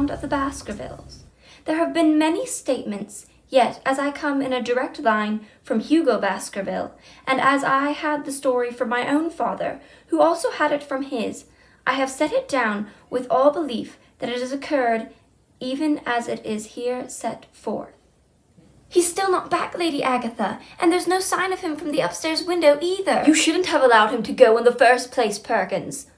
Hound of the Baskervilles. There have been many statements, yet as I come in a direct line from Hugo Baskerville, and as I had the story from my own father, who also had it from his, I have set it down with all belief that it has occurred even as it is here set forth. He's still not back, Lady Agatha, and there's no sign of him from the upstairs window either. You shouldn't have allowed him to go in the first place, Perkins.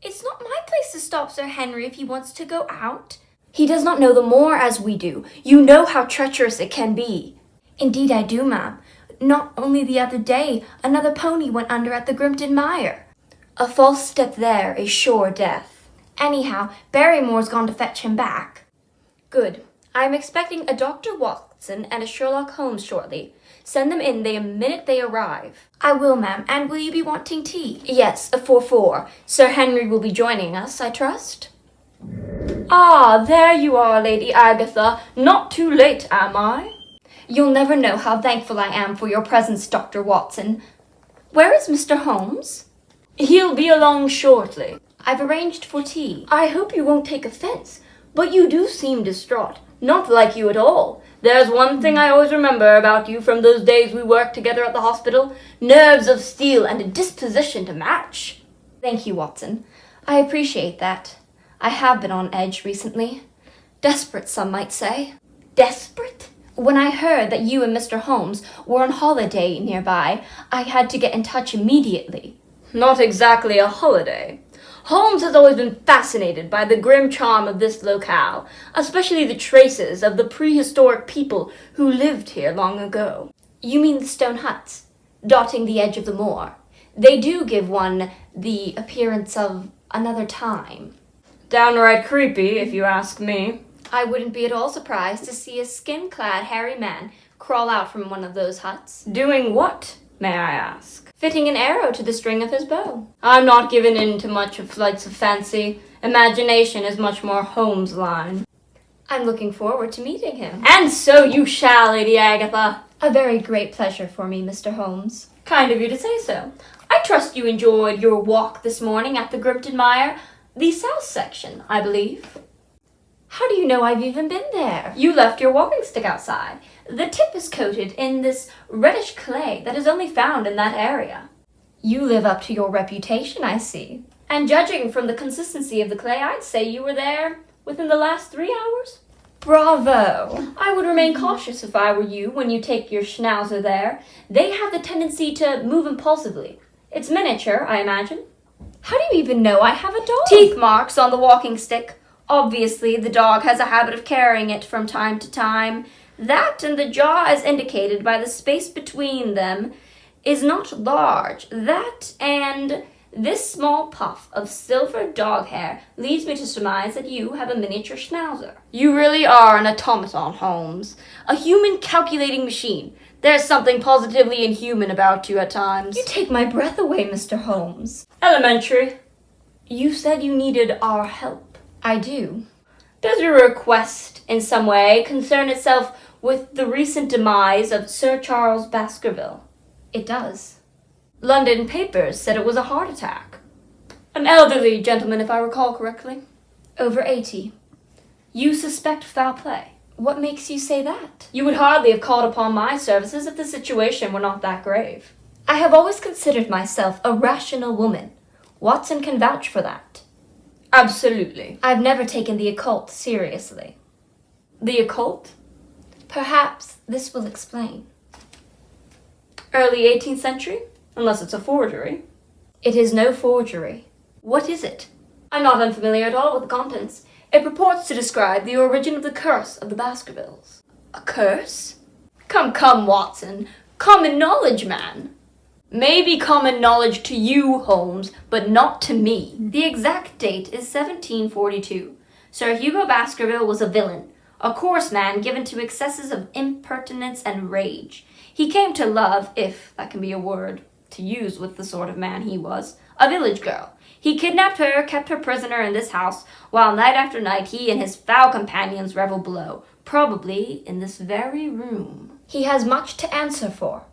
It's not my place to stop Sir Henry if he wants to go out. He does not know the moor as we do. You know how treacherous it can be. Indeed I do, ma'am. Not only the other day, another pony went under at the Grimton Mire. A false step there is sure death. Anyhow, Barrymore's gone to fetch him back. Good. I am expecting a Dr. Watson and a Sherlock Holmes shortly. Send them in the minute they arrive. I will, ma'am. And will you be wanting tea? Yes, for 4. Sir Henry will be joining us, I trust. Ah, there you are, Lady Agatha. Not too late, am I? You'll never know how thankful I am for your presence, Dr. Watson. Where is Mr. Holmes? He'll be along shortly. I've arranged for tea. I hope you won't take offense, but you do seem distraught. Not like you at all. There's one thing I always remember about you from those days we worked together at the hospital. Nerves of steel and a disposition to match. Thank you, Watson. I appreciate that. I have been on edge recently. Desperate, some might say. Desperate? When I heard that you and Mr. Holmes were on holiday nearby, I had to get in touch immediately. Not exactly a holiday. Holmes has always been fascinated by the grim charm of this locale, especially the traces of the prehistoric people who lived here long ago. You mean the stone huts, dotting the edge of the moor? They do give one the appearance of another time. Downright creepy, if you ask me. I wouldn't be at all surprised to see a skin-clad hairy man crawl out from one of those huts. Doing what, may I ask? Fitting an arrow to the string of his bow. I'm not given in to much of flights of fancy. Imagination is much more Holmes' line. I'm looking forward to meeting him. And so you shall, Lady Agatha. A very great pleasure for me, Mr. Holmes. Kind of you to say so. I trust you enjoyed your walk this morning at the Grimton Mire, the south section, I believe. How do you know I've even been there? You left your walking stick outside. The tip is coated in this reddish clay that is only found in that area. You live up to your reputation, I see. And judging from the consistency of the clay, I'd say you were there within the last 3 hours. Bravo! I would remain cautious if I were you when you take your schnauzer there. They have the tendency to move impulsively. It's miniature, I imagine. How do you even know I have a dog? Teeth marks on the walking stick. Obviously, the dog has a habit of carrying it from time to time. That and the jaw, as indicated by the space between them, is not large. That and this small puff of silver dog hair leads me to surmise that you have a miniature schnauzer. You really are an automaton, Holmes. A human calculating machine. There's something positively inhuman about you at times. You take my breath away, Mr. Holmes. Elementary. You said you needed our help. I do. Does your request in some way concern itself with the recent demise of Sir Charles Baskerville? It does. London papers said it was a heart attack. An elderly gentleman, if I recall correctly. Over 80. You suspect foul play. What makes you say that? You would hardly have called upon my services if the situation were not that grave. I have always considered myself a rational woman. Watson can vouch for that. Absolutely. I've never taken the occult seriously. The occult? Perhaps this will explain. Early 18th century? Unless it's a forgery. It is no forgery. What is it? I'm not unfamiliar at all with the contents. It purports to describe the origin of the curse of the Baskervilles. A curse? Come, Watson. Common knowledge, man. Maybe common knowledge to you, Holmes, but not to me. The exact date is 1742. Sir Hugo Baskerville was a villain, a coarse man given to excesses of impertinence and rage. He came to love, if that can be a word to use with the sort of man he was, a village girl. He kidnapped her, kept her prisoner in this house, while night after night he and his foul companions revel below, probably in this very room. He has much to answer for.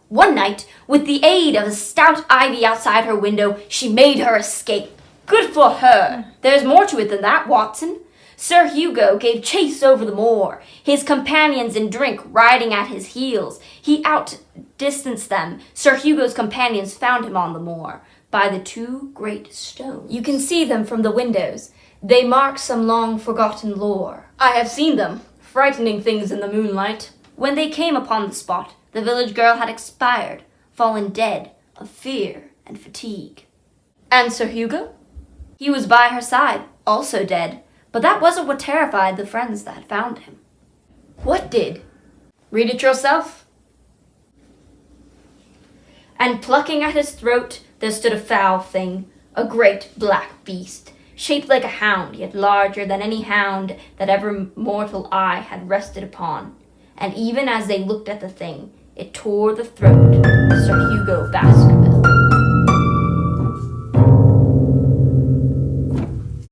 One night, with the aid of a stout ivy outside her window, she made her escape. Good for her. There's more to it than that, Watson. Sir Hugo gave chase over the moor, his companions in drink riding at his heels. He outdistanced them. Sir Hugo's companions found him on the moor, by the two great stones. You can see them from the windows. They mark some long-forgotten lore. I have seen them, frightening things in the moonlight. When they came upon the spot, the village girl had expired, fallen dead of fear and fatigue. And Sir Hugo? He was by her side, also dead, but that wasn't what terrified the friends that had found him. What did? Read it yourself. And plucking at his throat, there stood a foul thing, a great black beast, shaped like a hound, yet larger than any hound that ever mortal eye had rested upon. And even as they looked at the thing, it tore the throat of Sir Hugo Baskerville.